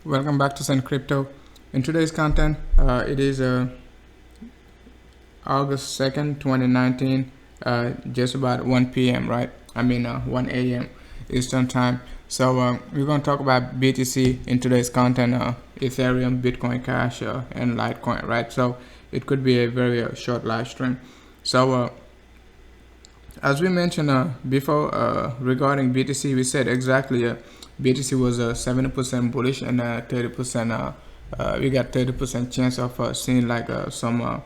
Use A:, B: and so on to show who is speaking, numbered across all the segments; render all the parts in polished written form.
A: Welcome back to Sun Crypto. In today's content, it is August 2nd, 2019, just about 1 p.m., right? 1 a.m. Eastern Time. So we're going to talk about BTC in today's content, Ethereum, Bitcoin Cash, and Litecoin, right? So it could be a very short live stream. So as we mentioned before regarding BTC, we said exactly BTC was 70% bullish and 30%. We got 30% chance of seeing like some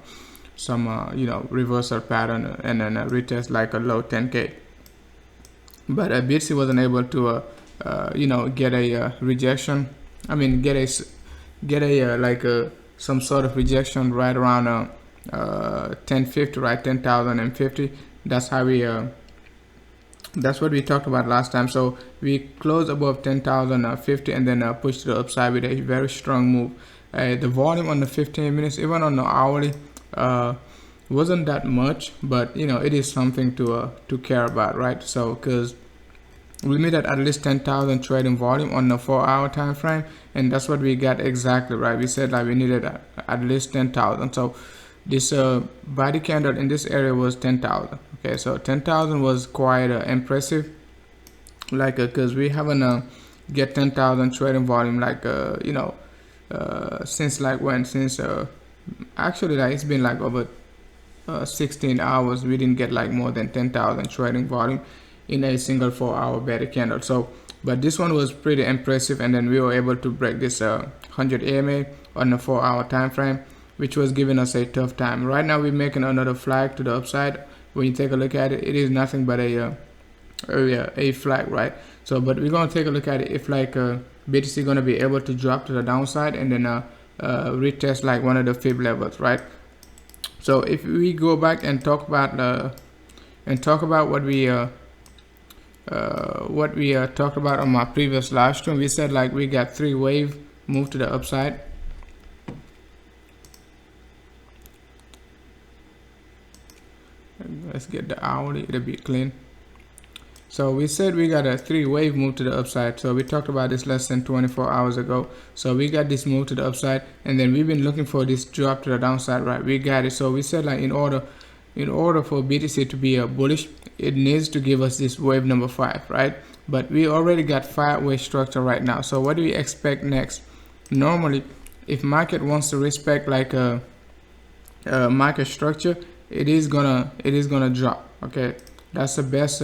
A: reversal pattern and then retest like a low 10K. But BTC wasn't able to get a rejection. Get a some sort of rejection right around 1050, right? 10,050. That's how we that's what we talked about last time. So we closed above 10,050 and then pushed to the upside with a very strong move. The volume on the 15 minutes, even on the hourly, wasn't that much, but it is something to care about, right? So because we made at least 10,000 trading volume on the 4-hour time frame, and that's what we got exactly, right? We said like we needed at least 10,000. So this body candle in this area was 10,000. Okay, so 10,000 was quite impressive, like because we haven't get 10,000 trading volume like since like when, since actually like it's been like over 16 hours we didn't get like more than 10,000 trading volume in a single 4-hour body candle. So but this one was pretty impressive, and then we were able to break this 100 EMA on the 4-hour time frame, which was giving us a tough time. Right now we're making another flag to the upside. When you take a look at it, it is nothing but a flag, right? So but we're going to take a look at it if like BTC going to be able to drop to the downside and then retest like one of the fib levels, right? So if we go back and talk about what we talked about on my previous live stream, we said like we got 3 wave move to the upside. Let's get the hourly, it'll be clean. So we said we got a 3 wave move to the upside. So we talked about this less than 24 hours ago. So we got this move to the upside, and then we've been looking for this drop to the downside, right? We got it. So we said like in order for BTC to be bullish, it needs to give us this wave number 5, right? But we already got 5-wave structure right now. So what do we expect next? Normally, if market wants to respect like a market structure, it is gonna drop. Okay, that's the best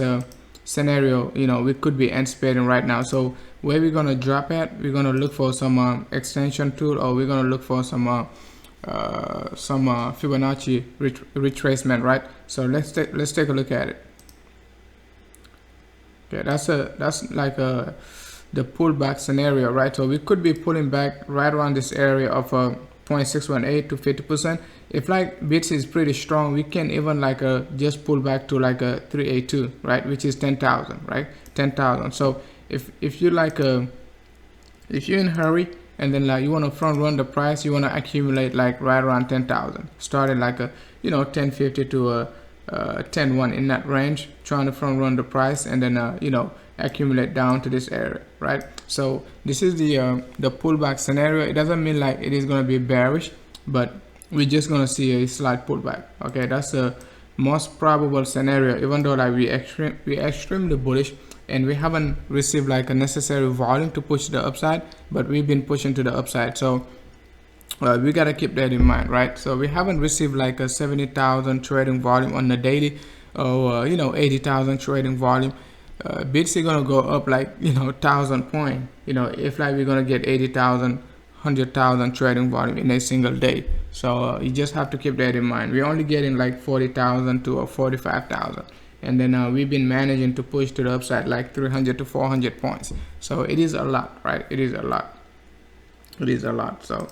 A: scenario we could be anticipating right now. So where we're gonna drop at, we're gonna look for some extension tool, or we're gonna look for some Fibonacci retracement, right? So let's take a look at it. Okay, that's like the pullback scenario, right? So we could be pulling back right around this area of 0.618 to 50%. If like BTC is pretty strong, we can even like just pull back to like a 382, right, which is 10,000, right? 10,000. So if you like if you're in a hurry and then like you want to front run the price, you want to accumulate like right around 10,000, starting like a 1050 to 10.1 in that range, trying to front run the price, and then accumulate down to this area, right? So this is the pullback scenario. It doesn't mean like it is going to be bearish, but we're just going to see a slight pullback. Okay, that's the most probable scenario, even though like we extremely bullish and we haven't received like a necessary volume to push the upside, but we've been pushing to the upside. So we got to keep that in mind, right? So we haven't received like a 70,000 trading volume on the daily, or 80,000 trading volume. BTC gonna go up like 1,000 point, if like we're gonna get 80,000, 100,000 trading volume in a single day. So you just have to keep that in mind. We're only getting like 40,000 to 45,000, and then we've been managing to push to the upside like 300 to 400 points. So it is a lot, right? It is a lot. It is a lot. So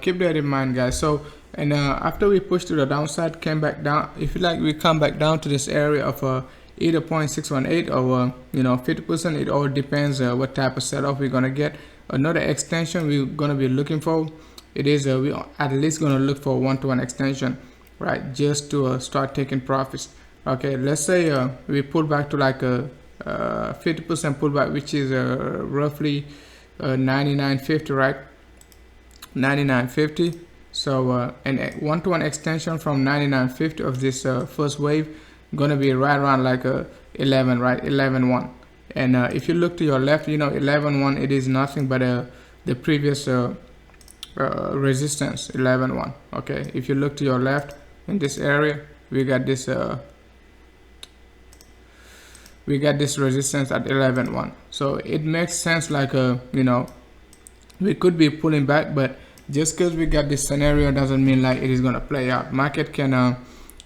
A: keep that in mind, guys. So and after we push to the downside, came back down, if you like, we come back down to this area of either 0.618 or 50%. It all depends what type of setup we're gonna get. Another extension we're gonna be looking for, it is we at least gonna look for 1-to-1 extension right, just to start taking profits. Okay, let's say we pull back to like a 50% pullback, which is roughly 99.50, right? 99.50. So an one-to-one extension from 99.50 of this first wave gonna be right around like a 11, right? 11.1. And if you look to your left, you know 11.1, it is nothing but the previous resistance, 11.1. Okay, if you look to your left in this area, we got this resistance at 11.1. So it makes sense, like you know, we could be pulling back, but just because we got this scenario doesn't mean like it is going to play out. Market can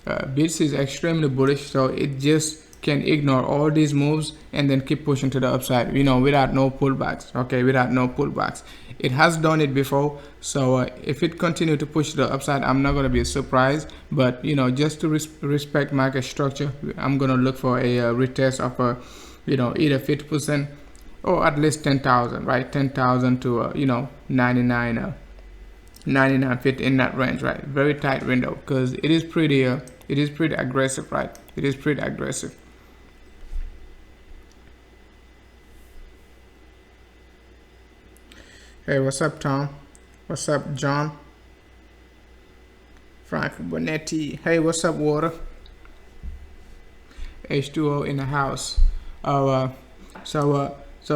A: BTC is extremely bullish, so it just can ignore all these moves and then keep pushing to the upside, you know, without no pullbacks. Okay, without no pullbacks. It has done it before, so if it continue to push to the upside, I'm not going to be surprised. But you know, just to respect market structure, I'm going to look for a retest of you know, either 50% or at least 10,000, right? 10,000 to you know, 99.50 in that range, right? Very tight window, because it is pretty aggressive, right? It is pretty aggressive. Hey, what's up, Tom? What's up, John? Frank Bonetti. Hey, what's up, Water? H2O in the house. So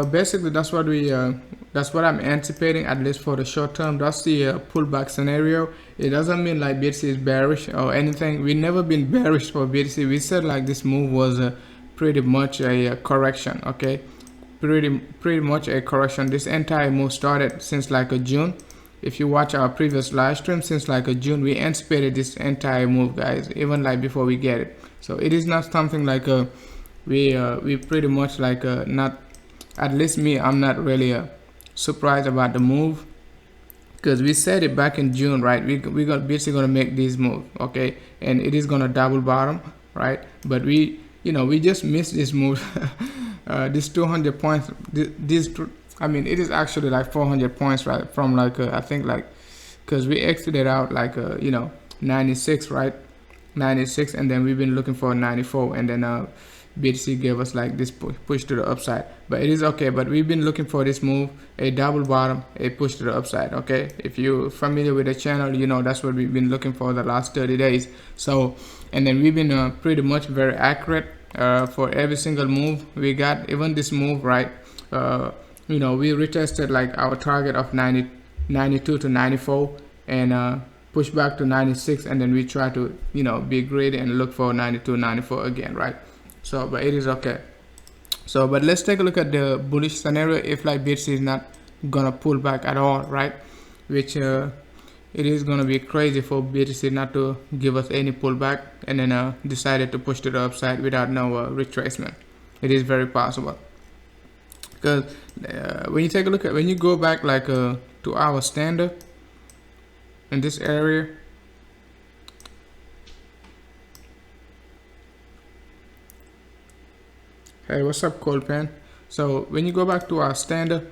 A: basically that's what I'm anticipating, at least for the short term. That's the pullback scenario. It doesn't mean like BTC is bearish or anything. We've never been bearish for BTC. We said like this move was pretty much a correction. Okay, pretty much a correction. This entire move started since like a June. If you watch our previous live stream, since like a June, we anticipated this entire move, guys, even like before we get it. So it is not something like we pretty much like not, at least me, I'm not really surprised about the move, because we said it back in June, right? We got basically gonna make this move, okay, and it is gonna double bottom, right? But we, you know, we just missed this move. This 200 points, I mean, it is actually like 400 points, right? From like I think like, because we exited out like you know, 96, right? 96, and then we've been looking for 94, and then BTC gave us like this push to the upside. But it is okay, but we've been looking for this move, a double bottom, a push to the upside. Okay, if you're familiar with the channel, you know that's what we've been looking for the last 30 days. So, and then we've been pretty much very accurate for every single move we got. Even this move, right? You know, we retested like our target of 92 to 94, and push back to 96, and then we try to, you know, be greedy and look for 92, 94 again, right? So, but it is okay. So, but let's take a look at the bullish scenario. If like BTC is not gonna pull back at all, right? Which it is gonna be crazy for BTC not to give us any pullback, and then decided to push to the upside without no retracement. It is very possible, because when you take a look at, when you go back like to our standard in this area, hey, what's up, Cold Pen? So when you go back to our standard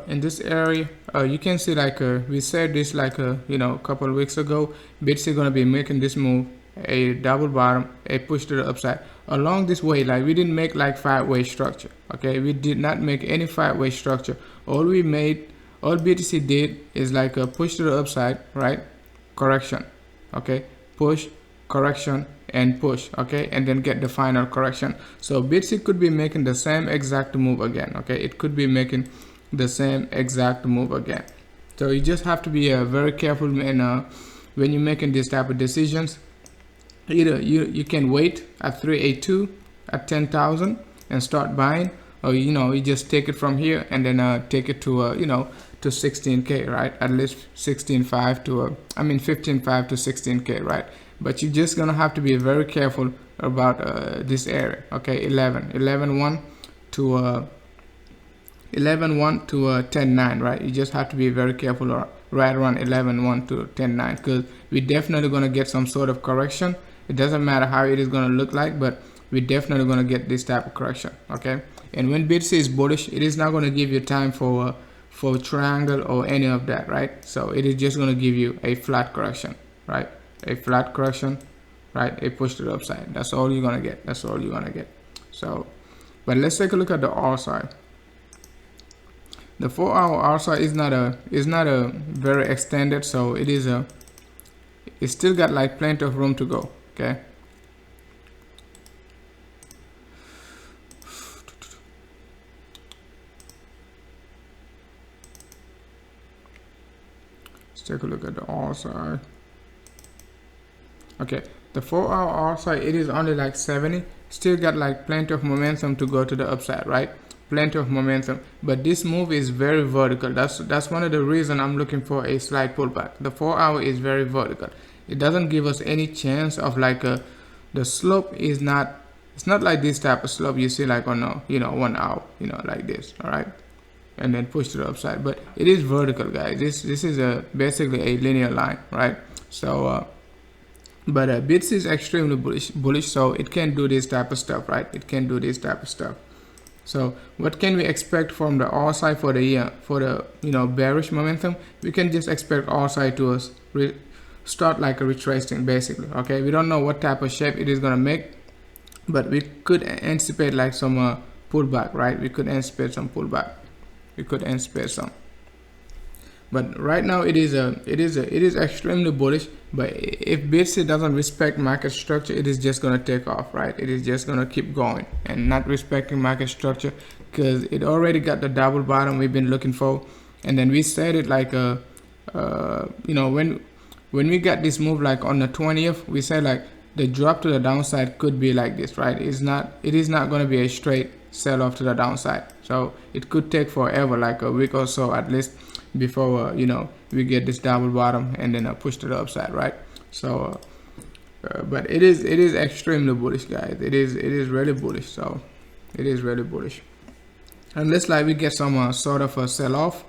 A: in this area, you can see like we said this like you know, a couple of weeks ago, BTC gonna be making this move, a double bottom, a push to the upside. Along this way, like we didn't make like 5-way structure. Okay, we did not make any 5-way structure. All BTC did is like a push to the upside, right? Correction. Okay, push, correction, and push. Okay, and then get the final correction. So BTC could be making the same exact move again. Okay, it could be making the same exact move again. So you just have to be very careful when you're making this type of decisions. Either you can wait at 382 at 10,000 and start buying, or you know, you just take it from here and then take it to you know, to 16k, right? At least 16.5 to I mean 15.5 to 16k, right? But you're just gonna have to be very careful about this area. Okay, 11.1 to 11.1 to 10.9, right? You just have to be very careful right around 11.1 to 10.9, because we're definitely gonna get some sort of correction. It doesn't matter how it is gonna look like, but we're definitely gonna get this type of correction. Okay, and when BTC is bullish, it is not gonna give you time for triangle or any of that, right? So it is just gonna give you a flat correction, right? a flat correction, right, a push to the upside. That's all you're gonna get. That's all you're gonna get. So, but let's take a look at the R side. The 4-hour R side is not a very extended, so it's still got like plenty of room to go. Okay. Let's take a look at the R side. Okay, the 4-hour R side, it is only like 70. Still got like plenty of momentum to go to the upside, right? Plenty of momentum, but this move is very vertical. That's one of the reasons I'm looking for a slight pullback. The 4-hour is very vertical. It doesn't give us any chance of like the slope is not, it's not like this type of slope you see like on a 1 hour, like this, all right, and then push to the upside. But it is vertical, guys. This is basically a linear line, right? So but BITS is extremely bullish, so it can do this type of stuff, right? It can do this type of stuff. So what can we expect from the R side for the bearish momentum? We can just expect R side to start like a retracing, basically. Okay, we don't know what type of shape it is gonna make, but we could anticipate like some pullback, right? We could anticipate some pullback. We could anticipate some. But right now it is extremely bullish. But if BTC doesn't respect market structure, it is just gonna take off, right? It is just gonna keep going and not respecting market structure, because it already got the double bottom we've been looking for. And then we said it like when we got this move like on the 20th, we said like the drop to the downside could be like this, right? It is not gonna be a straight sell off to the downside. So it could take forever, like a week or so at least, before we get this double bottom and then push to the upside, right? So but it is extremely bullish, guys. It is really bullish. So it is really bullish, unless like we get some sort of a sell-off,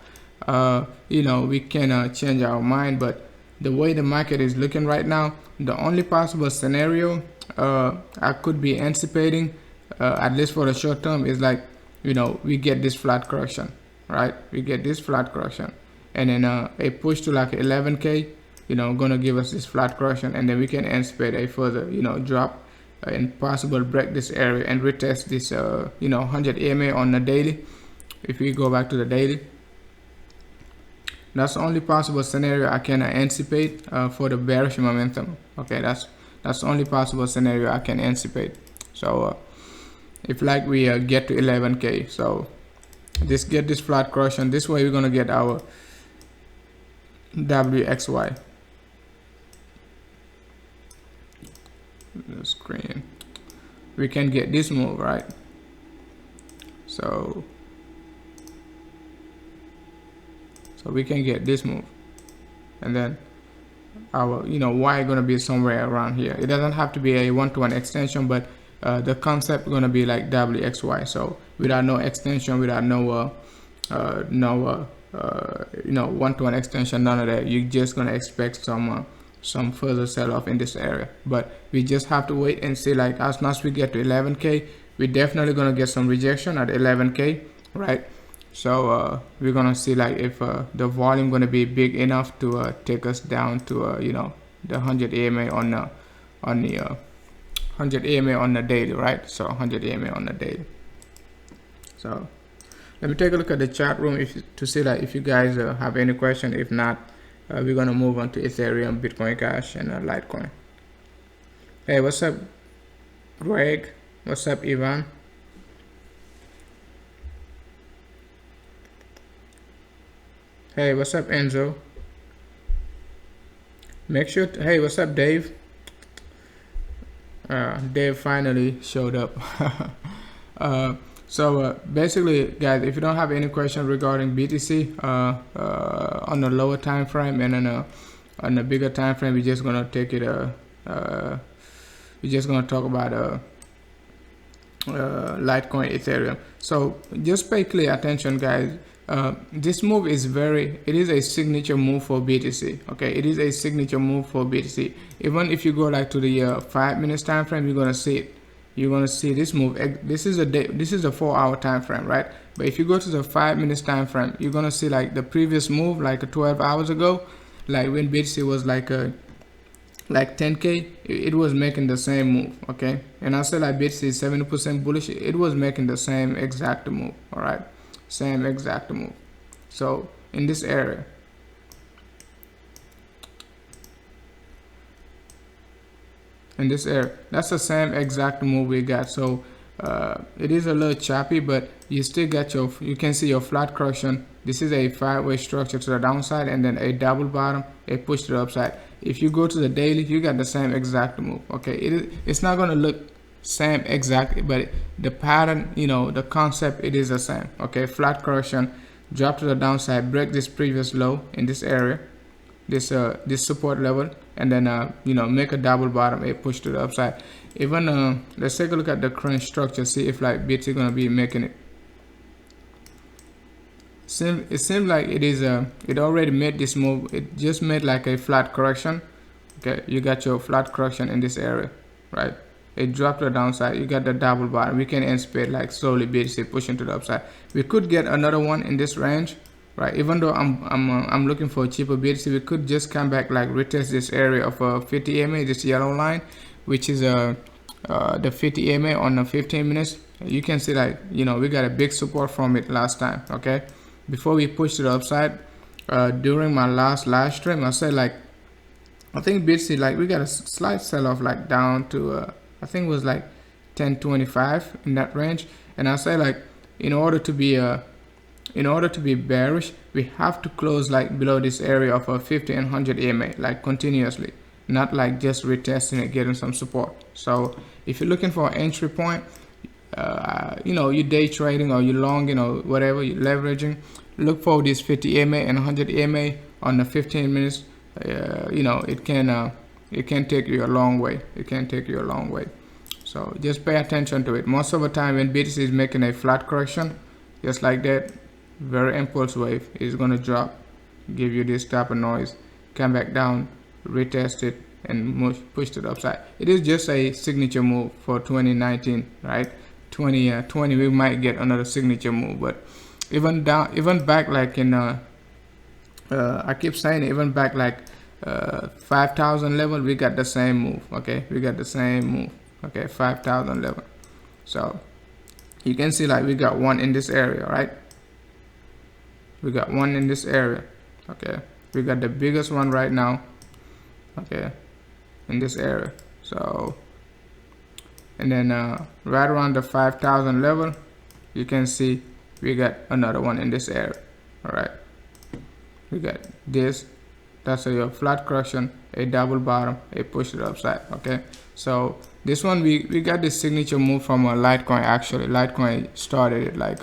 A: we can change our mind. But the way the market is looking right now, the only possible scenario I could be anticipating, at least for the short term, is like we get this flat correction, right? We get this flat correction, and then a push to like 11K, gonna give us this flat correction, and then we can anticipate a further drop and possible break this area and retest this 100 EMA on the daily. If we go back to the daily, that's the only possible scenario I can anticipate for the bearish momentum. Okay, that's the only possible scenario I can anticipate. So if like we get to 11K, so get this flat correction, this way we're gonna get our WXY. The screen, we can get this move, right? So we can get this move, and then our Y gonna be somewhere around here. It doesn't have to be a 1-to-1 extension, but the concept gonna be like WXY. So without no extension, without no 1-to-1 extension, none of that, you're just gonna expect some further sell-off in this area. But we just have to wait and see. Like as soon as we get to 11K, we're definitely gonna get some rejection at 11K, right? So we're gonna see like if the volume gonna be big enough to take us down to the 100 EMA on the 100 EMA on the daily, right? So 100 EMA on the daily. So let me take a look at the chat room to see like if you guys have any question. If not, we're gonna move on to Ethereum, Bitcoin Cash, and Litecoin. Hey, what's up, Greg? What's up, Ivan? Hey, what's up, Enzo? Make sure hey, what's up, Dave? Dave finally showed up. So basically, guys, if you don't have any question regarding BTC on the lower time frame and on the bigger time frame, we're just gonna take it we're just gonna talk about Litecoin, Ethereum. So just pay clear attention, guys. This move is it is a signature move for BTC. Okay, it is a signature move for BTC. Even if you go like to the 5 minutes time frame, you're gonna see it. You're gonna see this move. This is a 4-hour time frame, right? But if you go to the 5 minutes time frame, you're gonna see like the previous move, like 12 hours ago, like when BTC was like like 10k, it was making the same move. Okay, and I said like BTC is 70% bullish, it was making the same exact move. All right, same exact move. So in this area, that's the same exact move we got. So it is a little choppy, but you still got your, you can see your flat correction. This is a 5-way structure to the downside, and then a double bottom, a push to the upside. If you go to the daily, you got the same exact move. Okay, it's not going to look same exactly, but the pattern, you know, the concept, it is the same. Okay, flat correction, drop to the downside, break this previous low in this area, this support level, and then you know, make a double bottom, a push to the upside. Even let's take a look at the current structure, see if like BTC gonna be making it. It seems like it is it already made this move. It just made like a flat correction. Okay, you got your flat correction in this area, right? It dropped to the downside, you got the double bottom. We can anticipate like slowly BTC pushing to the upside. We could get another one in this range, right? Even though I'm looking for a cheaper BTC, we could just come back, like retest this area of 50 EMA, this yellow line, which is the 50 EMA on the 15 minutes. You can see like, you know, we got a big support from it last time. Okay, before we push to the upside, during my last live stream, I said like, I think BTC, like we got a slight sell off, like down to I think it was like 1025 in that range, and I say like, in order to be bearish, we have to close like below this area of 50 and 100 EMA, like continuously, not like just retesting it, getting some support. So if you're looking for an entry point, you know, you day trading or you long, you know, whatever you're leveraging, look for this 50 EMA and 100 EMA on the 15 minutes. You know, it can take you a long way. It can take you a long way. So just pay attention to it. Most of the time when BTC is making a flat correction, just like that, very impulse wave, is going to drop, give you this type of noise, come back down, retest it, and push to the upside. It is just a signature move for 2019, right? 2020 we might get another signature move, but even back like in I keep saying even back like 5,000 level, we got the same move. Okay, we got the same move. Okay, 5,000 level. So you can see like we got one in this area, right? We got one in this area. Okay, we got the biggest one right now. Okay, in this area. So, and then right around the 5,000 level, you can see we got another one in this area. All right, we got this. That's a flat correction, a double bottom, a push to the upside. Okay, so this one we got this signature move from Litecoin. Actually, Litecoin started it like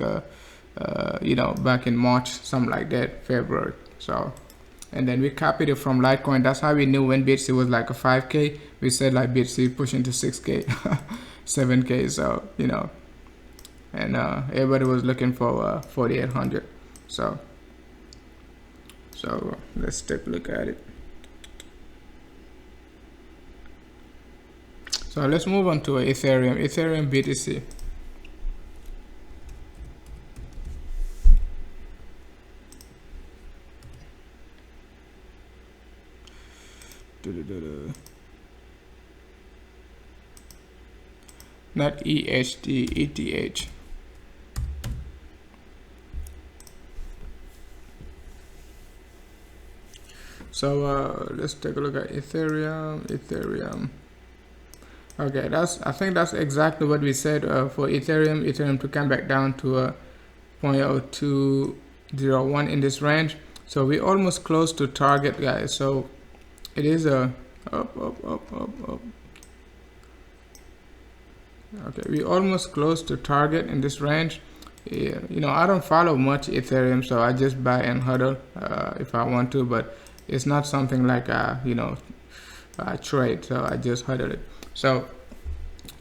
A: you know, back in March, something like that, February. So, and then we copied it from Litecoin. That's how we knew when BTC was like a 5K. We said like BTC pushing to 6K, 7K. So, you know, and everybody was looking for 4,800. So let's take a look at it. So let's move on to Ethereum BTC. Not EHT, ETH. So let's take a look at Ethereum. Okay, I think that's exactly what we said for Ethereum to come back down to 0.0201 in this range. So we almost close to target, guys. So it is a up. Okay, we almost close to target in this range. Yeah, you know, I don't follow much Ethereum, so I just buy and hodl if I want to, but it's not something like you know, I trade, so I just hodl it. So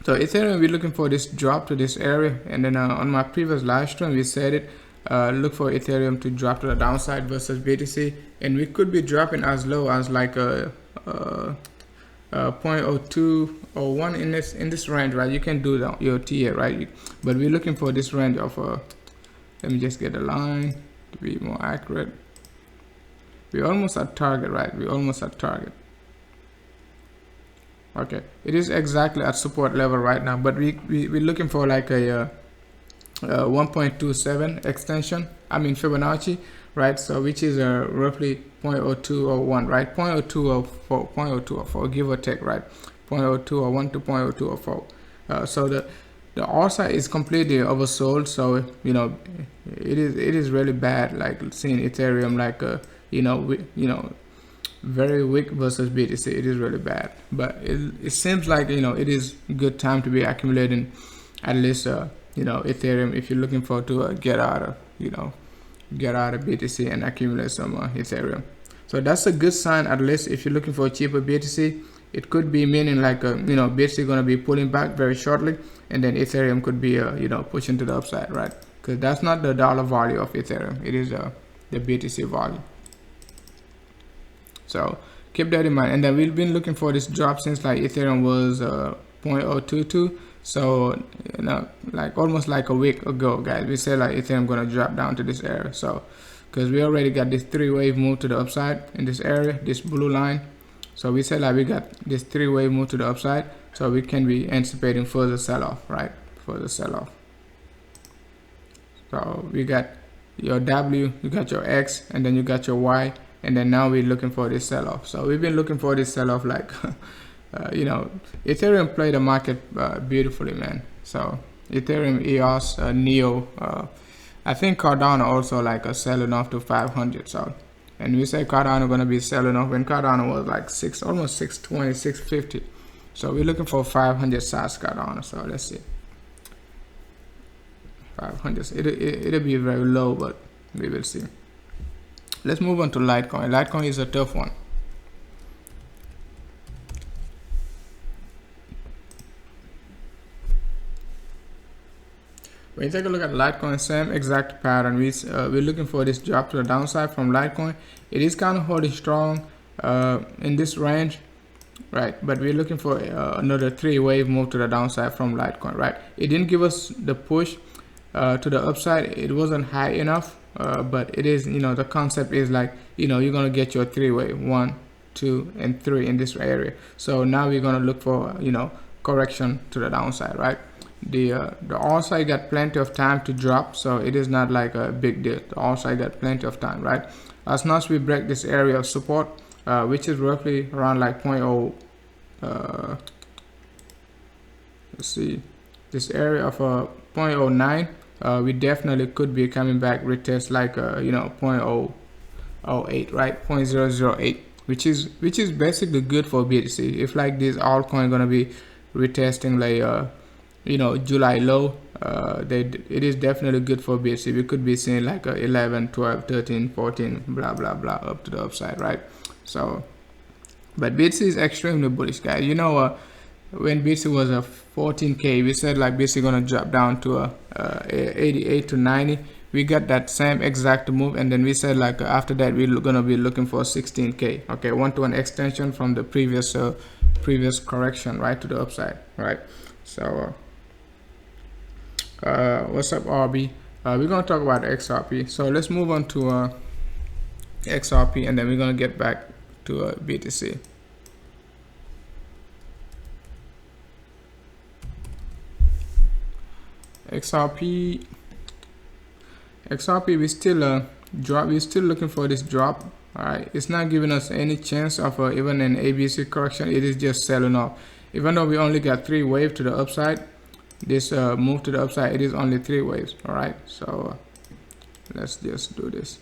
A: Ethereum, we're looking for this drop to this area, and then on my previous live stream we said it, look for Ethereum to drop to the downside versus BTC, and we could be dropping as low as like a 0.0201 in this range, right? You can do that your TA, right? But we're looking for this range of let me just get a line to be more accurate. We're almost at target, right? We're almost at target. Okay, it is exactly at support level right now, but we're looking for like a 1.27 extension, I mean Fibonacci, right? So which is roughly 0.0201, right? 0.0204, 0.0204, give or take, right? 0.0201 to 0.0204. So the RSI is completely oversold, so you know it is really bad, like seeing Ethereum like very weak versus BTC. It is really bad, but it seems like it is good time to be accumulating at least Ethereum if you're looking for to get out of BTC and accumulate some Ethereum. So that's a good sign, at least if you're looking for a cheaper BTC. It could be meaning like BTC gonna be pulling back very shortly, and then Ethereum could be pushing to the upside, right? Because that's not the dollar value of Ethereum, it is the BTC value. So keep that in mind. And then we've been looking for this drop since like Ethereum was 0.022. So like almost like a week ago, guys, we said like Ethereum gonna drop down to this area. So because we already got this 3-wave move to the upside in this area, this blue line. So we said like we got this 3-wave move to the upside, so we can be anticipating further sell-off, right? Further sell-off. So we got your W, you got your X, and then you got your Y, and then now we're looking for this sell-off. So we've been looking for this sell-off like Ethereum played the market beautifully, man. So Ethereum, EOS, Neo, I think Cardano also like selling off to 500. So, and we say Cardano gonna be selling off when Cardano was like almost 620, 650. So we're looking for 500 size Cardano. So let's see, 500. It'll be very low, but we will see. Let's move on to Litecoin. Litecoin is a tough one. When you take a look at Litecoin, same exact pattern. We're looking for this drop to the downside from Litecoin. It is kind of holding strong in this range, right? But we're looking for another 3-wave move to the downside from Litecoin, right? It didn't give us the push to the upside. It wasn't high enough, but it is, the concept is like, you're gonna get your 3-wave, 1, 2, and 3 in this area. So now we're gonna look for correction to the downside, right? The RSI got plenty of time to drop, so it is not like a big deal. The RSI got plenty of time, right? As long as we break this area of support, which is roughly around like 0.0, let's see, this area of 0.09, we definitely could be coming back retest like 0.008, right? 0.008, which is basically good for BTC. If like this altcoin gonna be retesting like July low, it is definitely good for BTC. We could be seeing like 11, 12, 13, 14, blah blah blah up to the upside, right? So, but BTC is extremely bullish, guys. When BTC was a 14K, we said like BTC gonna drop down to 88 to 90. We got that same exact move, and then we said like after that we're gonna be looking for 16K. Okay, 1-to-1 extension from the previous correction, right, to the upside, right? So what's up, RB? We're gonna talk about XRP. So let's move on to XRP, and then we're gonna get back to BTC. XRP, we still we're still looking for this drop. All right, it's not giving us any chance of even an ABC correction. It is just selling off. Even though we only got 3 waves to the upside, this move to the upside, it is only 3 waves. All right, so let's just do this.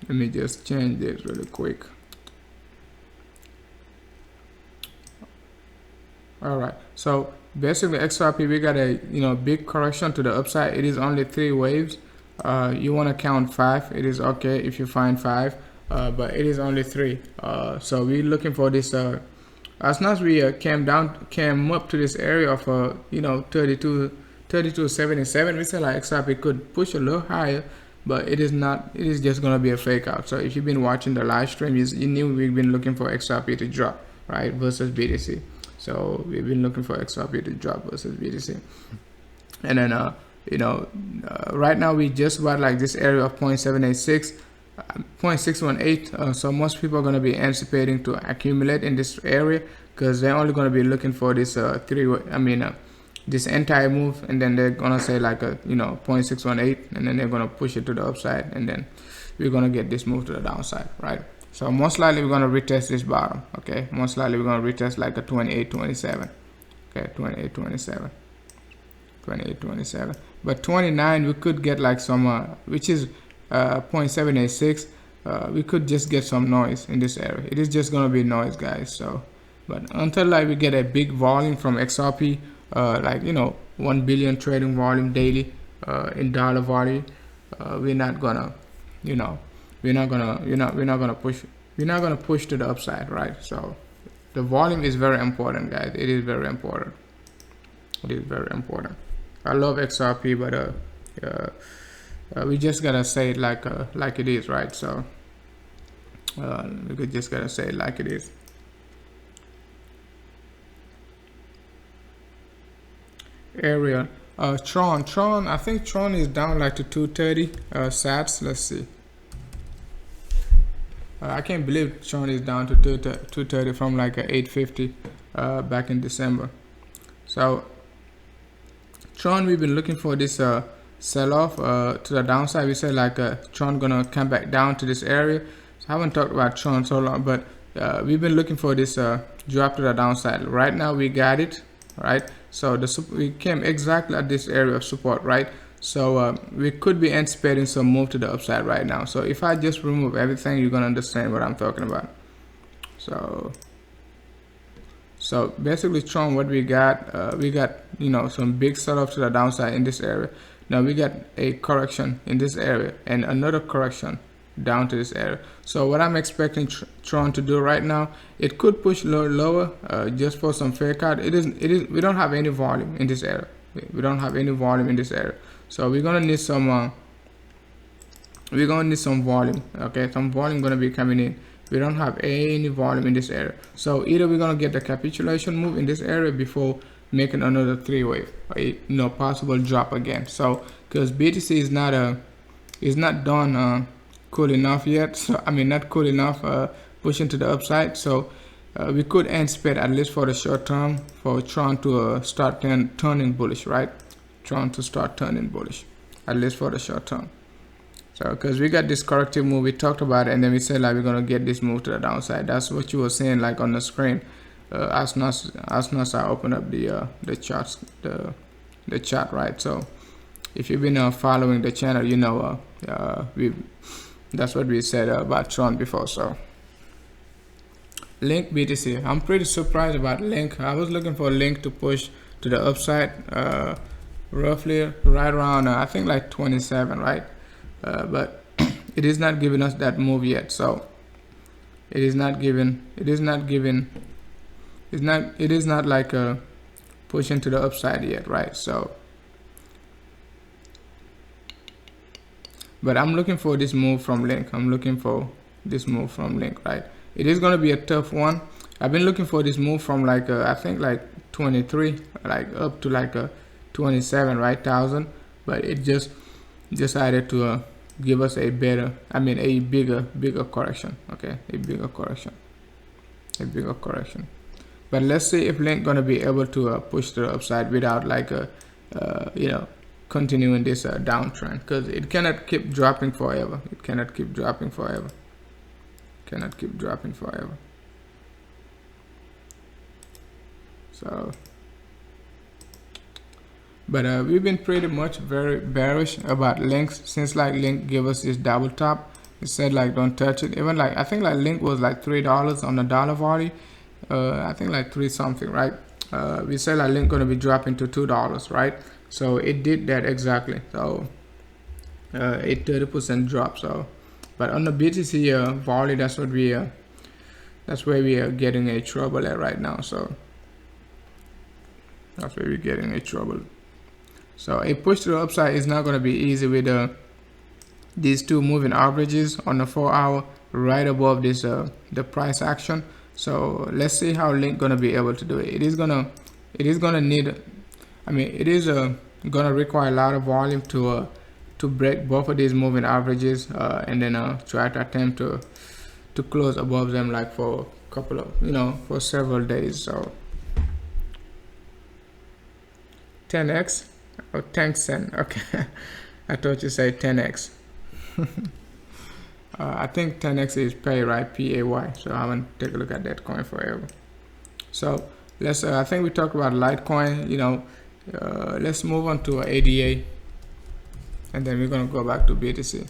A: Let me just change this really quick. All right, so basically XRP, we got a big correction to the upside. It is only 3 waves. You want to count 5. It is okay if you find 5, but it is only 3. So we're looking for this. As long as we came up to this area of 32.77, we said like XRP could push a little higher, but it is not. It is just gonna be a fake out. So if you've been watching the live stream, you knew we've been looking for XRP to drop, right, versus BTC. So we've been looking for XRP to drop versus BTC, and then you know, right now we just about like this area of 0.786, 0.618. So most people are going to be anticipating to accumulate in this area, because they're only going to be looking for this this entire move, and then they're gonna say like a 0.618, and then they're gonna push it to the upside, and then we're gonna get this move to the downside, right? So most likely we're gonna retest this bottom. Okay, most likely we're gonna retest like a 28.27. Okay, 28.27, 28.27. But 29 we could get like some which is 0.786. We could just get some noise in this area. It is just gonna be noise, guys. So but until like we get a big volume from XRP, like 1 billion trading volume daily in dollar value, we're not gonna push to the upside, right? So the volume is very important, guys. It is very important. It is very important. I love XRP, but we just gotta say it like it is, right? So we could just gotta say it like it is. Area, Tron, I think Tron is down like to 230 sats. Let's see. I can't believe Tron is down to 230 from like a 850 back in December. So Tron, we've been looking for this sell-off to the downside. We said like Tron gonna come back down to this area. So I haven't talked about Tron so long, but we've been looking for this drop to the downside. Right now we got it, right? So we came exactly at this area of support, right? So we could be anticipating some move to the upside right now. So if I just remove everything, you're gonna understand what I'm talking about. So basically Tron, what we got some big sell-off to the downside in this area. Now we got a correction in this area and another correction down to this area. So what I'm expecting Tron to do right now, it could push lower just for some fake out. It is we don't have any volume in this area. We don't have any volume in this area. So we're gonna need some volume. Okay, some volume gonna be coming in. We don't have any volume in this area. So either we're gonna get the capitulation move in this area before making another 3-wave, or possible drop again. So because BTC is not done cool enough yet, so not cool enough pushing to the upside. So we could anticipate, at least for the short term, for Tron to start turning bullish, right? Tron to start turning bullish, at least for the short term. So because we got this corrective move, we talked about it, and then we said like we're gonna get this move to the downside. That's what you were saying like on the screen as soon as I open up the charts, the chart, right? So if you've been following the channel, you know that's what we said about Tron before. So Link BTC, I'm pretty surprised about Link. I was looking for Link to push to the upside, roughly right around I think like 27, right? But it is not giving us that move yet. So it is not like pushing to the upside yet, right? So but I'm looking for this move from Link. I'm looking for this move from Link, right? It is going to be a tough one. I've been looking for this move from like I think like 23, like up to like a 27, right, thousand. But it just decided to give us a bigger correction. Okay, a bigger correction. But let's see if Link going to be able to push to the upside without like continuing this downtrend, because it cannot keep dropping forever. So but we've been pretty much very bearish about Link since like Link gave us this double top. It said like don't touch it. Even like I think like Link was like $3 on the dollar value. I think like 3 something, right? We said like Link gonna be dropping to $2, right? So it did that exactly. So a 30% drop. So but on the BTC volley, that's where we are getting a trouble at right now. So that's where we're getting a trouble. So a push to the upside is not going to be easy with these two moving averages on the 4-hour right above this the price action. So let's see how Link gonna be able to do it. It is gonna need, it is gonna require a lot of volume to break both of these moving averages, and then try to attempt to close above them, like for a couple of, for several days. So 10x or 10 cent. Okay. I thought you said 10x. I think 10x is pay, right? PAY. So I haven't take a look at that coin forever. So let's I think we talked about Litecoin. Let's move on to ADA, and then we're gonna go back to BTC.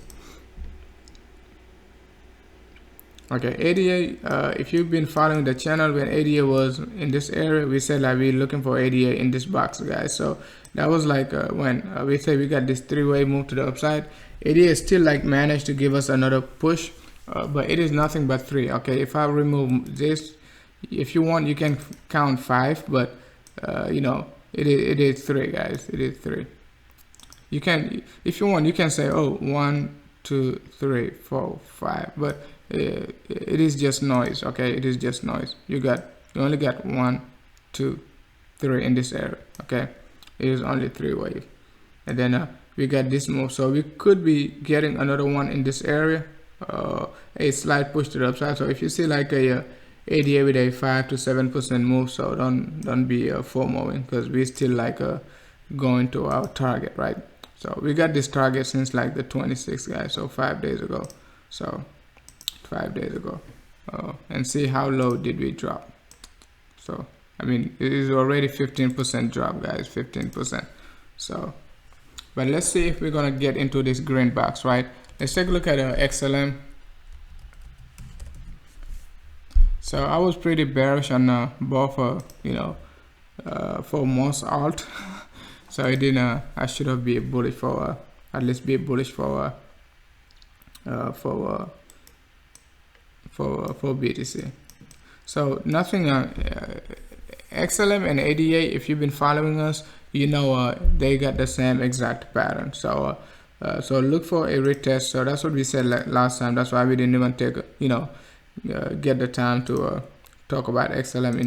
A: Okay, ADA, if you've been following the channel, when ADA was in this area, we said like we're looking for ADA in this box, guys. So that was like when we say we got this three-way move to the upside. ADA still like managed to give us another push, but it is nothing but 3. Okay, if I remove this, if you want, you can count 5, but it is 3, guys. It is 3. You can, if you want, you can say, oh, 1, 2, 3, 4, 5, but it is just noise. Okay, it is just noise. You only got 1, 2, 3 in this area. Okay, it is only 3 wave, and then we got this move, so we could be getting another one in this area, a slight push to the upside. So if you see like a ADA with a 5 to 7% move, so don't be FOMOing, because we still like going to our target, right? So we got this target since like the 26th, guys, so 5 days ago. So 5 days ago, and see how low did we drop. So I mean, it is already 15% drop, guys, 15%. So but let's see if we're gonna get into this green box, right? Let's take a look at XLM. So I was pretty bearish on both for most alt. So I didn't I should have been bullish for at least be bullish for BTC. So nothing XLM and ADA, if you've been following us, they got the same exact pattern. So so look for a retest. So that's what we said last time. That's why we didn't even take get the time to talk about XLM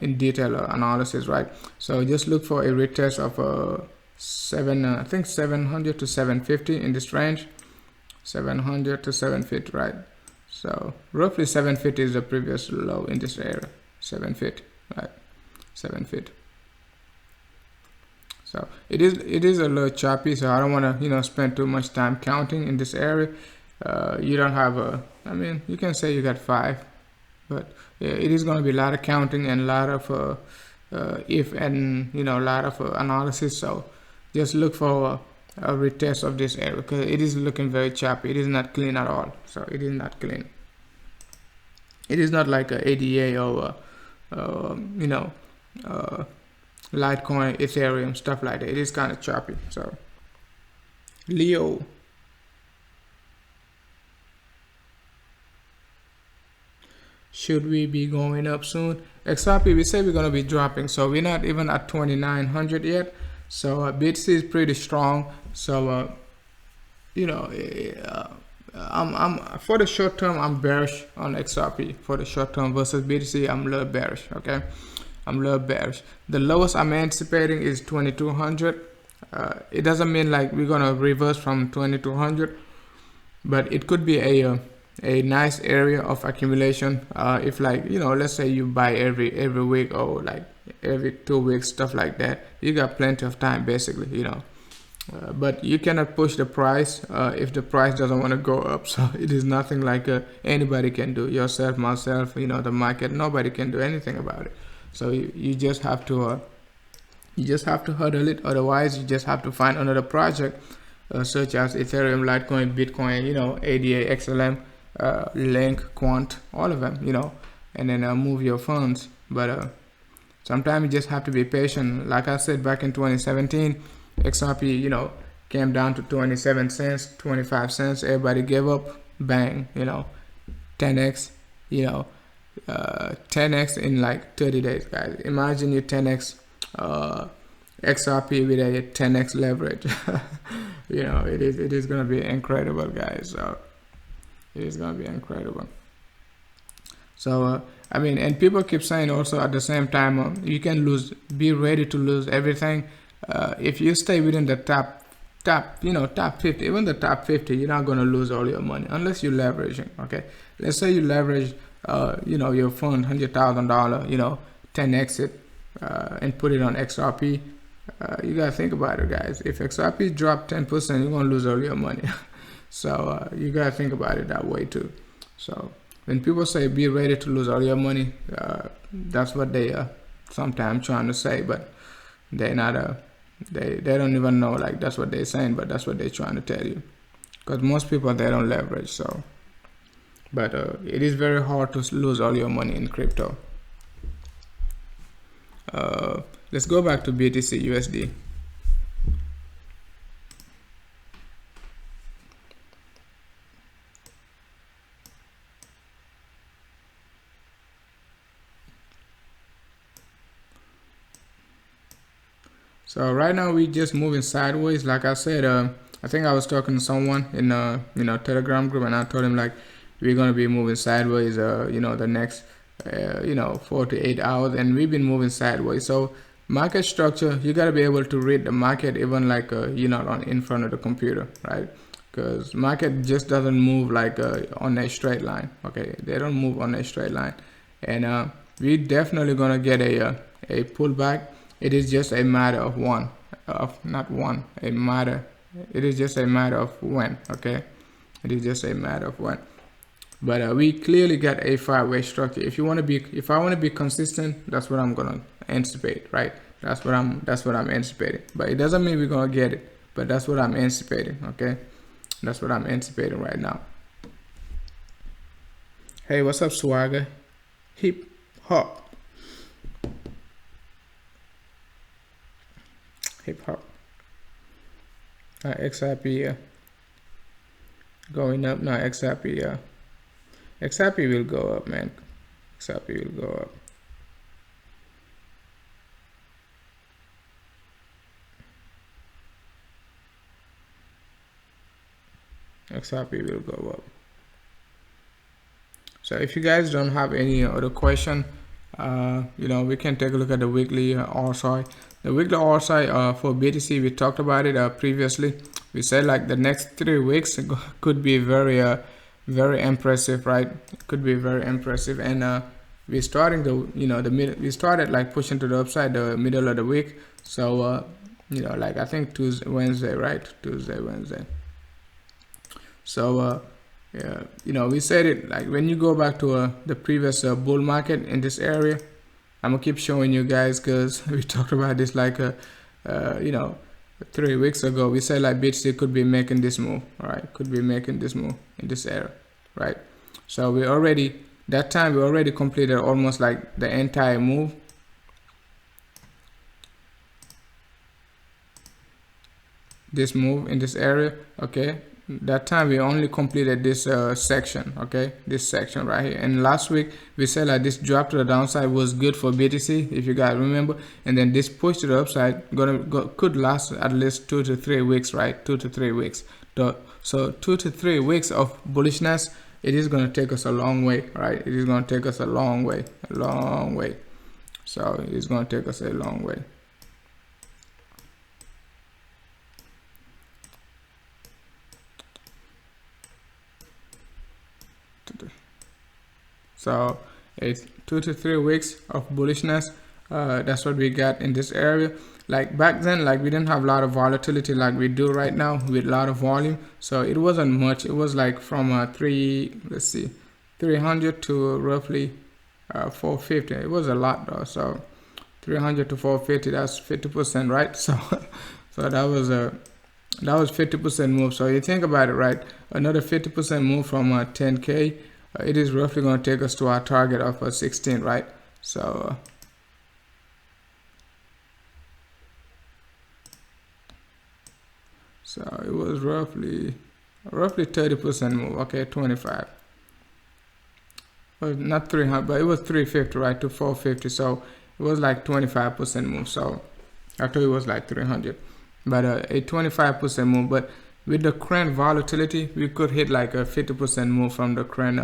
A: in detail analysis, right? So just look for a retest of I think 700 to 750 in this range, 700 to 750, right? So roughly 750 is the previous low in this area, 750, right? 750. So it is a little choppy, so I don't want to spend too much time counting in this area. You don't have I mean, you can say you got 5, but it is going to be a lot of counting and a lot of if and a lot of analysis. So just look for a retest of this area, because it is looking very choppy. It is not clean at all. So it is not clean. It is not like a ADA or Litecoin, Ethereum, stuff like that. It is kind of choppy. So Leo, should we be going up soon? XRP, we say we're going to be dropping, so we're not even at 2,900 yet. So BTC is pretty strong. So I'm for the short term, I'm bearish on XRP. For the short term versus BTC, I'm a little bearish. Okay, I'm a little bearish. The lowest I'm anticipating is 2,200. It doesn't mean like we're gonna reverse from 2,200, but it could be a nice area of accumulation. If like let's say you buy every week or like every 2 weeks, stuff like that, you got plenty of time basically, but you cannot push the price if the price doesn't want to go up. So it is nothing like anybody can do, yourself, myself, the market, nobody can do anything about it. So you just have to hurdle it. Otherwise you just have to find another project such as Ethereum, Litecoin, Bitcoin, ADA, XLM, Link, Quant, all of them, and then move your funds. But sometimes you just have to be patient. Like I said, back in 2017, XRP, came down to 27 cents, 25 cents. Everybody gave up. Bang, 10x, 10x in like 30 days, guys. Imagine you 10x XRP with a 10x leverage. It is gonna be incredible, guys. So it is gonna be incredible. So I mean, and people keep saying also at the same time, you can lose, be ready to lose everything. if you stay within the top 50, even the top 50, you're not going to lose all your money unless you're leveraging. Okay, let's say you leverage your fund $100,000, 10x it, and put it on XRP. You gotta think about it, guys. If XRP drop 10%, you're gonna lose all your money. So you gotta think about it that way too. So when people say be ready to lose all your money, that's what they sometimes trying to say, but they're not they don't even know, like, that's what they're saying, but that's what they're trying to tell you, because most people, they don't leverage. So but it is very hard to lose all your money in crypto. Let's go back to BTC USD. So right now we just moving sideways. Like I said, I think I was talking to someone in Telegram group, and I told him, like, we're gonna be moving sideways the next 4 to 8 hours, and we've been moving sideways. So market structure, you got to be able to read the market even like you're not in front of the computer, right? Because market just doesn't move like on a straight line. Okay, they don't move on a straight line, and we definitely gonna get a pullback. It is just a matter of it is just a matter of when. Okay, it is just a matter of when. But we clearly got a 5-way structure. If I want to be consistent, that's what I'm gonna anticipate, right? That's what I'm anticipating. But it doesn't mean we're gonna get it. But that's what I'm anticipating. Okay, that's what I'm anticipating right now. Hey, what's up, Swagger? Hip hop. Hip hop. XRP going up now. XRP will go up, man. XRP will go up. XRP will go up. So if you guys don't have any other question, we can take a look at the weekly RSI. The weekly RSI for BTC, we talked about it previously. We said, like, the next 3 weeks could be very impressive, right? It could be very impressive. And we're starting we started like pushing to the upside the middle of the week. So like I think Wednesday, right? Wednesday. So we said it, like, when you go back to the previous bull market in this area, I'm gonna keep showing you guys, because we talked about this like 3 weeks ago. We said, like, BTC could be making this move, right? Could be making this move in this area, right? So we already completed almost like the entire move. This move in this area, okay? That time we only completed this section, okay? This section right here. And last week we said, like, this drop to the downside was good for BTC, if you guys remember. And then this push to the upside could last at least 2 to 3 weeks, right? 2 to 3 weeks. So 2 to 3 weeks of bullishness, it is going to take us a long way, right? It is going to take us a long way. So it's going to take us a long way. So it's 2 to 3 weeks of bullishness. That's what we got in this area. Like, back then, like, we didn't have a lot of volatility like we do right now with a lot of volume. So it wasn't much. It was like from 300 to roughly 450. It was a lot though. So 300 to 450, that's 50%, right? So that was 50% move. So you think about it, right? Another 50% move from 10K. It is roughly going to take us to our target of 16, right? So it was roughly 30% move. Okay, 25. Well, not 300, but it was 350, right, to 450. So it was like 25% move. So I thought it was like 300, but a 25% move. But with the current volatility, we could hit like a 50% move from the current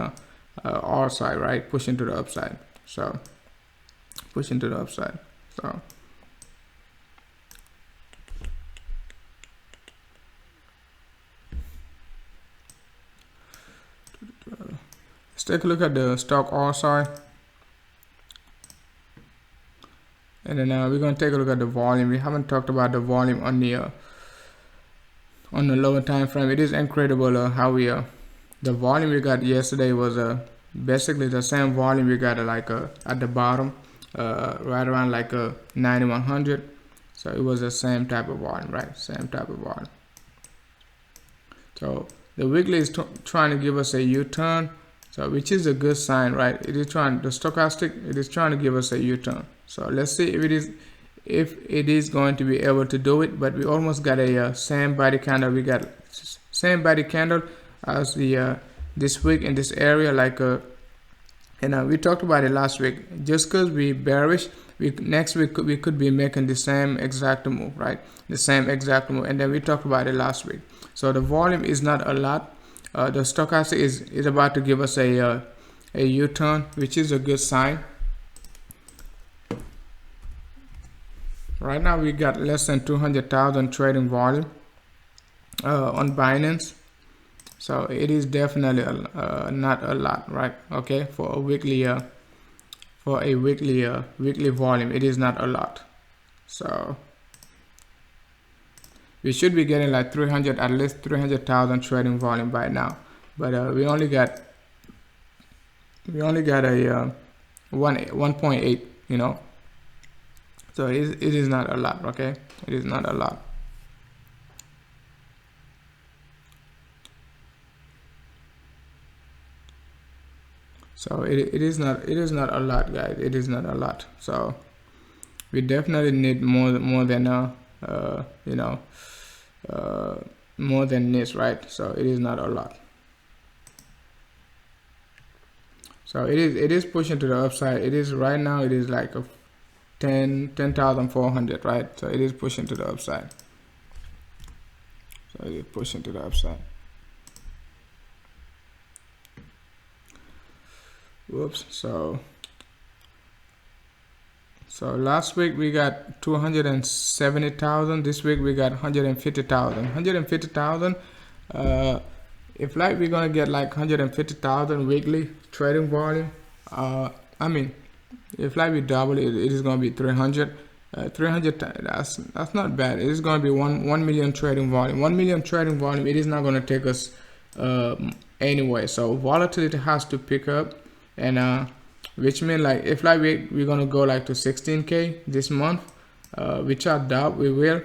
A: RSI, right? Pushing to the upside. So pushing to the upside. So take a look at the stock RSI, and then we're going to take a look at the volume. We haven't talked about the volume on the lower time frame. It is incredible how we the volume we got yesterday was basically the same volume we got at the bottom, right around 9100. So it was the same type of volume, right? Same type of volume. So the weekly is trying to give us a U-turn, so which is a good sign, right? It is trying, the stochastic, it is trying to give us a U-turn. So let's see if it is going to be able to do it. But we almost got a same body candle. We got same body candle as the this week in this area, and we talked about it last week. Just because we bearish, next week we could be making the same exact move, right? The same exact move, and then we talked about it last week. So the volume is not a lot. The stochastic is about to give us a U-turn, which is a good sign. Right now we got less than 200,000 trading volume on Binance, so it is definitely not a lot, right? Okay, for a weekly weekly volume, it is not a lot. So we should be getting like at least 300,000 trading volume by now, but we only got a 1.8, you know. So it is not a lot, okay? It is not a lot. So it is not a lot, guys. It is not a lot. So we definitely need more than you know, more than this, right? So it is not a lot. So it is pushing to the upside. It is right now. It is like a 10,400, right? So it is pushing to the upside. So it is pushing to the upside. Whoops. So last week we got 270,000. This week we got 150,000. 150,000. If like we're gonna get like 150,000 weekly trading volume, I mean, if like we double it, it is gonna be 300. 300. That's not bad. It is gonna be 1 million trading volume. 1 million trading volume. It is not gonna take us anyway. So volatility has to pick up, and which means like if like we're gonna go like to 16K this month, which I doubt we will,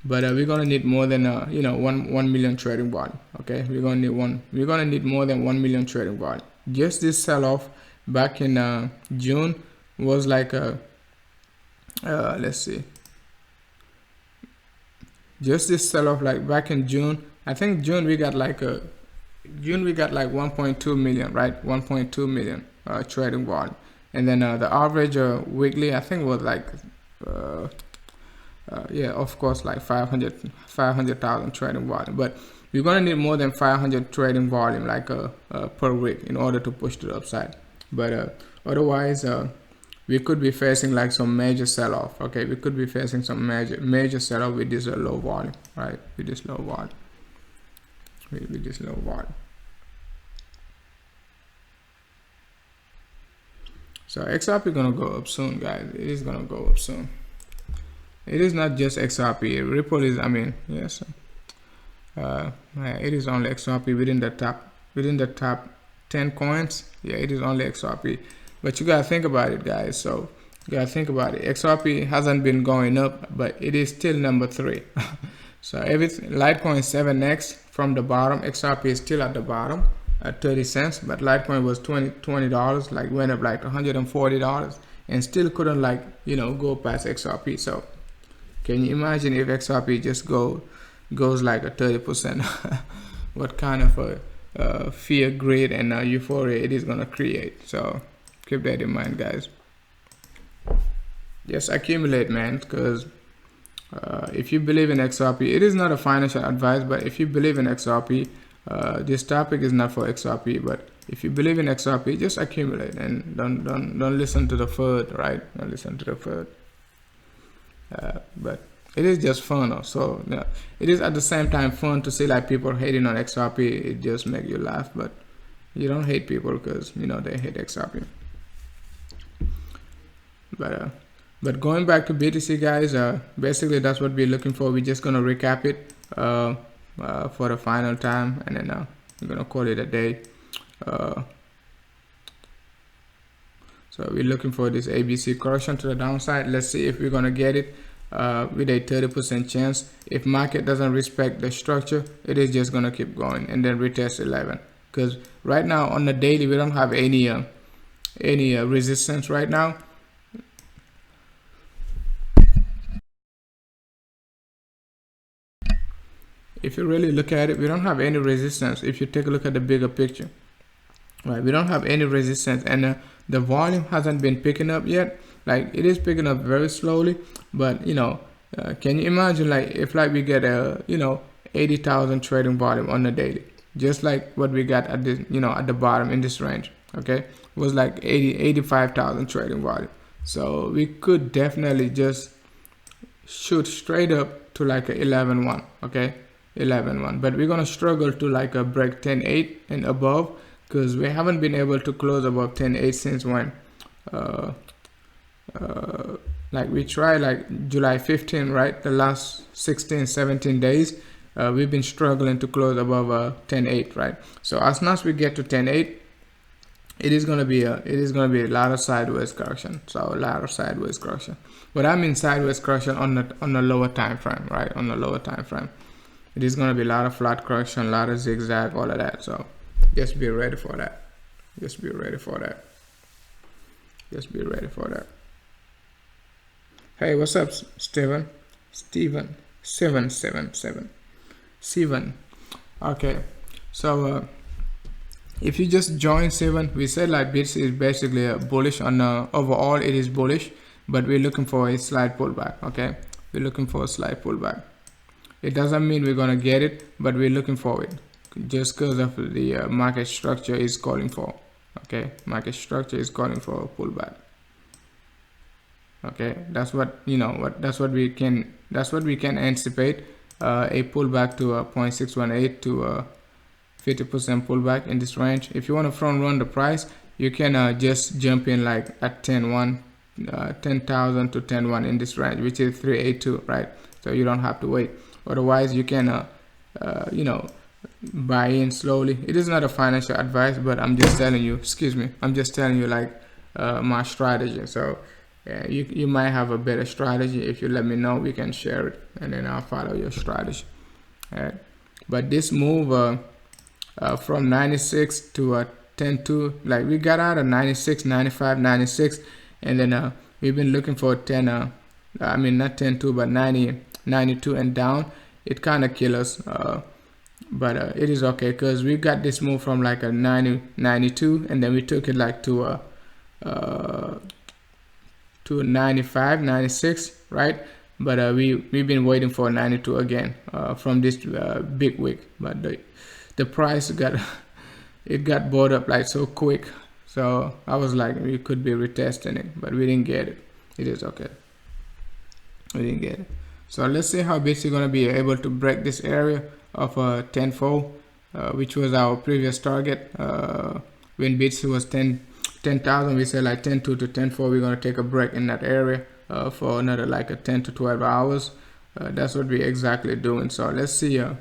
A: but we're gonna need more than you know, 1 million trading volume. Okay, we're gonna need more than 1 million trading volume. Just this sell-off back in June was like let's see, just this sell-off like back in June. I think June we got like 1.2 million, right? 1.2 million trading volume, and then the average weekly I think was like yeah, of course, like 500,000 trading volume, but we're gonna need more than 500 trading volume like per week in order to push to the upside. But otherwise we could be facing like some major sell-off. Okay, we could be facing some major sell-off with this low volume, right? With this low volume, with this low volume. So XRP gonna go up soon, guys. It is gonna go up soon. It is not just XRP. Ripple is, I mean, yes, it is only XRP within the top 10 coins. Yeah, it is only XRP. But you gotta think about it, guys. So you gotta think about it. XRP hasn't been going up, but it is still number 3. So everything, Litecoin 7x from the bottom. XRP is still at the bottom at 30 cents, but Litecoin was $20, like went up like $140, and still couldn't, like, you know, go past XRP. So can you imagine if XRP just goes like a 30%? What kind of a fear, greed, and euphoria it is gonna create. So keep that in mind, guys. Just accumulate, man, because if you believe in XRP, it is not a financial advice, but if you believe in XRP, this topic is not for XRP, but if you believe in XRP, just accumulate and don't listen to the FUD, right? Don't listen to the FUD. But it is just fun. So yeah, it is at the same time fun to see like people hating on XRP. It just makes you laugh, but You don't hate people because you know they hate XRP. But going back to BTC, guys, basically that's what we're looking for. We're just gonna recap it for the final time, and then we're gonna call it a day. So we're looking for this ABC correction to the downside. Let's see if we're gonna get it with a 30% chance. If market doesn't respect the structure, it is just gonna keep going and then retest 11. Because right now on the daily we don't have any resistance right now. If you really look at it, we don't have any resistance. If you take a look at the bigger picture, right, we don't have any resistance, and the volume hasn't been picking up yet. Like, it is picking up very slowly, but you know, can you imagine, like, if like we get a 80,000 trading volume on the daily, just like what we got at this, at the bottom in this range, okay, it was like 85,000 trading volume. So we could definitely just shoot straight up to like a 11.1, okay, 11.1. But we're gonna struggle to like a break 10.8 and above, because we haven't been able to close above 10.8 since when like we tried like July 15, right? The last 16-17 days we've been struggling to close above 10.8, right? So as soon as we get to 10.8, it is gonna be a lot of sideways correction. So a lot of sideways correction, but I mean sideways correction on the lower time frame, right? On the lower time frame, it is gonna be a lot of flat correction, a lot of zigzag, all of that. So just be ready for that. Just be ready for that. Just be ready for that. Hey, what's up, Steven? 777. Okay, so if you just join 7, we said like BTC is basically a bullish on overall. It is bullish, but we're looking for a slight pullback. Okay, we're looking for a slight pullback. It doesn't mean we're gonna get it, but we're looking for it, just because of the market structure is calling for. Okay, market structure is calling for a pullback. Okay, that's what that's what we can anticipate, a pullback to 0.618 to 50% pullback in this range. If you want to front run the price, you can just jump in like at 10,000 to 10.1 in this range, which is 382, right? So you don't have to wait. Otherwise, you can buy in slowly. It is not a financial advice, but I'm just telling you. Excuse me. I'm just telling you like my strategy. So you might have a better strategy. If you let me know, we can share it, and then I'll follow your strategy. All right. But this move from 96 to 10.2, like we got out of 96, 95, 96, and then we've been looking for 10. I mean not 10.2, but 90, 92 and down. It kind of kills us. But it is okay, because we got this move from like a 90, 92, and then we took it like to 95, 96, right? But we've been waiting for 92 again from this big wick, but the price got bought up like so quick. So I was like, we could be retesting it, but we didn't get it. It is okay. We didn't get it. So let's see how BTC gonna be able to break this area of 10.4, which was our previous target. When BTC was 10,000, we said like 10.2 to 10.4, we're gonna take a break in that area for another like a 10 to 12 hours. That's what we're exactly doing. So let's see how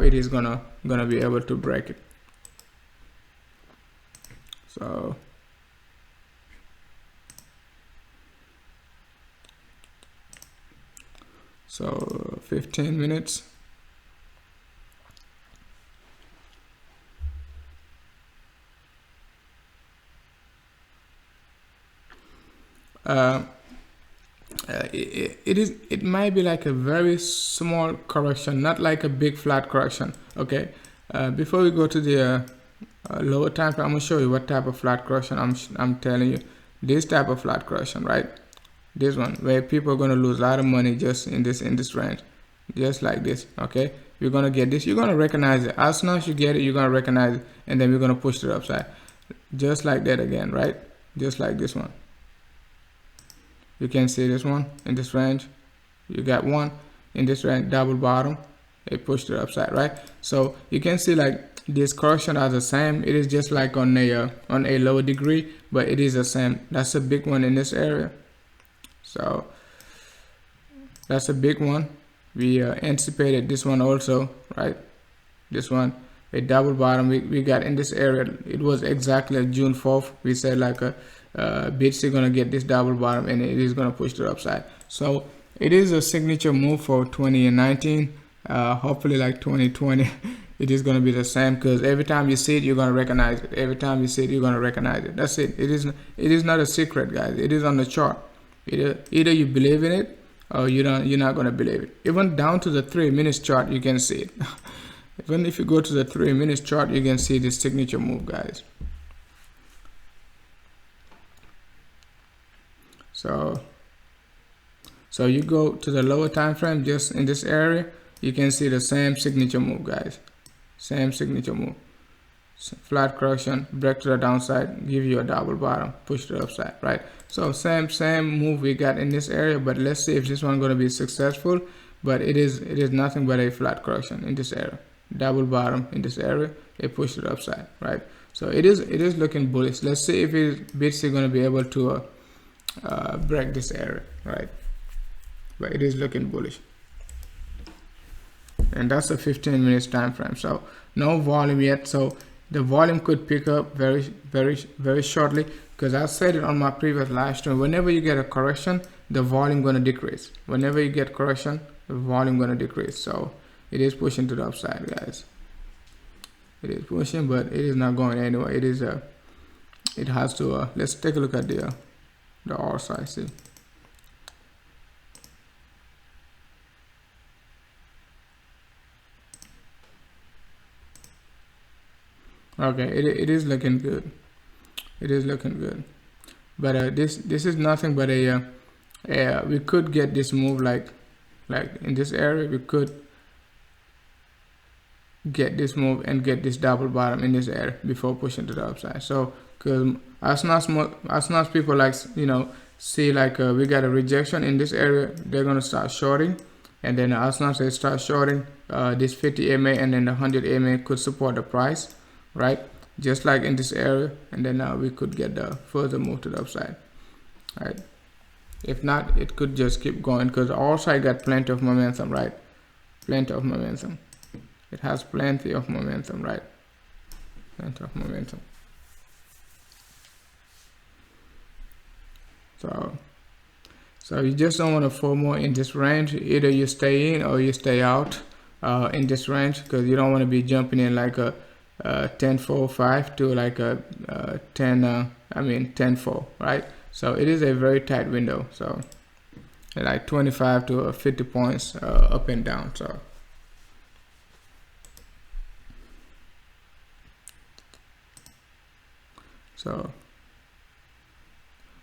A: it is gonna be able to break it. So 15 minutes. It might be like a very small correction, not like a big flat correction. Okay, before we go to the lower time frame, I'm gonna show you what type of flat correction I'm telling you. This type of flat correction, right? This one, where people are gonna lose a lot of money just in this range, just like this. Okay, you're gonna get this. You're gonna recognize it as soon as you get it. You're gonna recognize it, and then we're gonna push to the upside, just like that again, right? Just like this one. You can see this one in this range. You got one in this range, double bottom, it pushed to the upside, right? So you can see like this correction are the same. It is just like on a lower degree, but it is the same. That's a big one in this area. So that's a big one. We anticipated this one also, right? This one, a double bottom we got in this area. It was exactly June 4th. We said like a BTC gonna get this double bottom and it is gonna push to the upside. So it is a signature move for 2019. Hopefully like 2020 it is gonna be the same, because every time you see it you're gonna recognize it. Every time you see it you're gonna recognize it. That's it. It is not a secret, guys. It is on the chart. Either you believe in it or you're not gonna believe it. Even down to the 3 minutes chart you can see it. Even if you go to the 3 minutes chart you can see this signature move, guys. So you go to the lower time frame, just in this area you can see the same signature move, guys. Same signature move. Flat correction, break to the downside, give you a double bottom, push to the upside, right? So same move we got in this area, but let's see if this one going to be successful. But it is nothing but a flat correction in this area, double bottom in this area, a push to the upside, right? So it is looking bullish. Let's see if BTC going to be able to break this area, right? But it is looking bullish. And that's a 15 minutes time frame. So no volume yet. So the volume could pick up very shortly, because I said it on my previous live stream. Whenever you get a correction, the volume gonna decrease. Whenever you get correction, the volume gonna decrease. So it is pushing to the upside, guys. It is pushing, but it is not going anywhere. It is it has to let's take a look at the RSI. See. Okay, it is looking good. It is looking good. But this is nothing but we could get this move like in this area. We could get this move and get this double bottom in this area before pushing to the upside. So because as much people like, you know, see like we got a rejection in this area, they're gonna start shorting. And then as soon as they start shorting, this 50 MA and then the 100 MA could support the price, right? Just like in this area, and then we could get the further move to the upside, right? If not, it could just keep going, because also I got plenty of momentum, right? Plenty of momentum. It has plenty of momentum, right? Plenty of momentum. So you just don't want to FOMO in this range. Either you stay in or you stay out in this range, because you don't want to be jumping in like a 10.45 to like a 10.4, right? So it is a very tight window. So like 25 to 50 points up and down.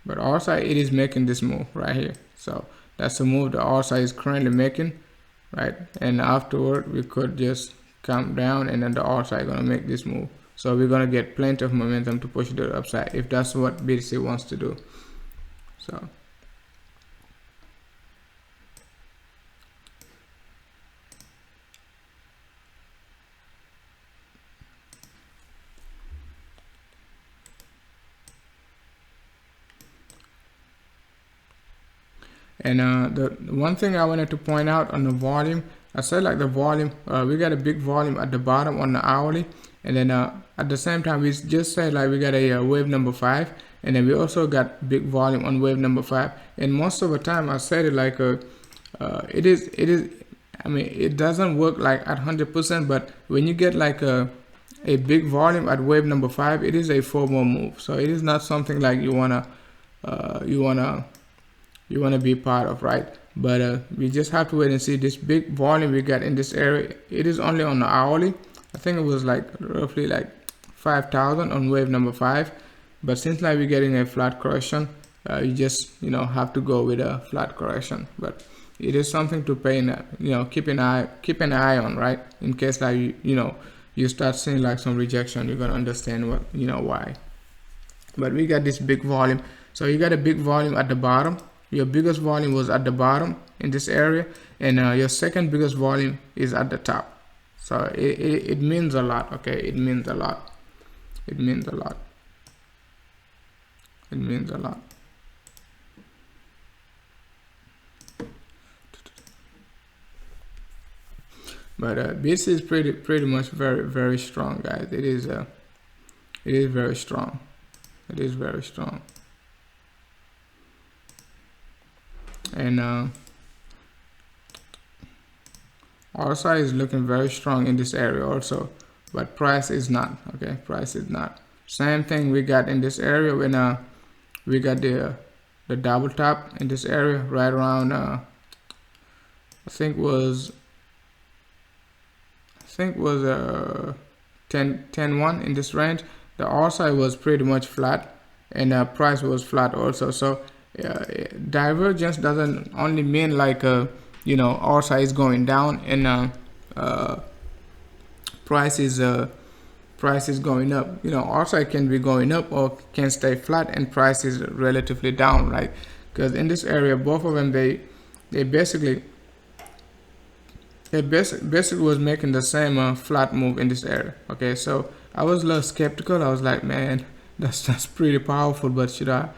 A: But RSI, it is making this move right here. So that's the move the RSI is currently making, right? And afterward we could just come down, and then the RSI gonna make this move. So we're gonna get plenty of momentum to push it to the upside if that's what BTC wants to do. So and the one thing I wanted to point out on the volume, I said like the volume, we got a big volume at the bottom on the hourly, and then at the same time we just said like we got a wave number 5, and then we also got big volume on wave number 5. And most of the time I said it like it is I mean, it doesn't work like at 100%, but when you get like a big volume at wave number 5, it is a FOMO move. So it is not something like you wanna be part of, right? But we just have to wait and see. This big volume we got in this area, it is only on the hourly. I think it was like roughly like 5,000 on wave number 5. But since like we're getting a flat correction, you just have to go with a flat correction. But it is something to pay in, keep an eye on, right? In case like you start seeing like some rejection, you're gonna understand what why. But we got this big volume. So you got a big volume at the bottom. Your biggest volume was at the bottom in this area, and your second biggest volume is at the top. So it means a lot. Okay, it means a lot. It means a lot. It means a lot. But this is pretty much very strong, guys. It is very strong. It is very strong. And RSI is looking very strong in this area also, but price is not. Okay, price is not. Same thing we got in this area when we got the double top in this area right around I think was 10.1 in this range. The RSI was pretty much flat, and price was flat also. So divergence doesn't only mean like you know, RSI is going down and price is going up. You know, RSI can be going up or can stay flat and price is relatively down, right? Because in this area, both of them they basically was making the same flat move in this area. Okay, so I was a little skeptical. I was like, man, that's pretty powerful, but should I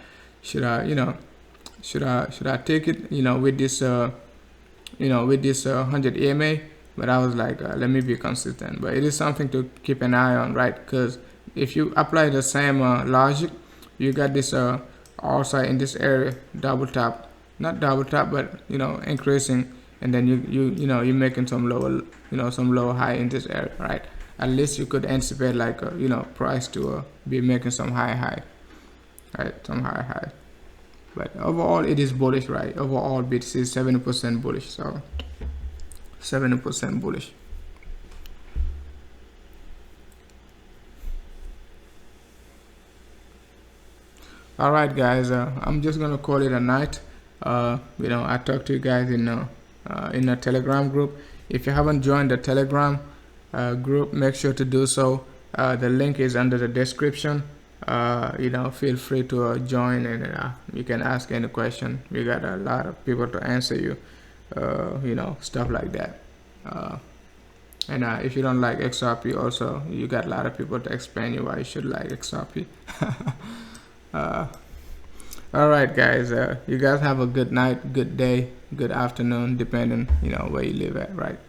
A: take it, you know, with this 100 EMA? But I was like, let me be consistent. But it is something to keep an eye on, right? Because if you apply the same logic, you got this RSI in this area, double top, not double top, but you know, increasing, and then you're making some lower high in this area, right? At least you could anticipate like you know, price to be making some high, right? Some high. But overall, it is bullish, right? Overall, BTC is 70% bullish, so 70% bullish. All right, guys. I'm just gonna call it a night. You know, I talked to you guys in a Telegram group. If you haven't joined the Telegram group, make sure to do so. The link is under the description. You know, feel free to join, and you can ask any question. We got a lot of people to answer you. You know, stuff like that. And if you don't like XRP, also you got a lot of people to explain you why you should like XRP. All right, guys. You guys have a good night, good day, good afternoon, depending, you know, where you live at, right?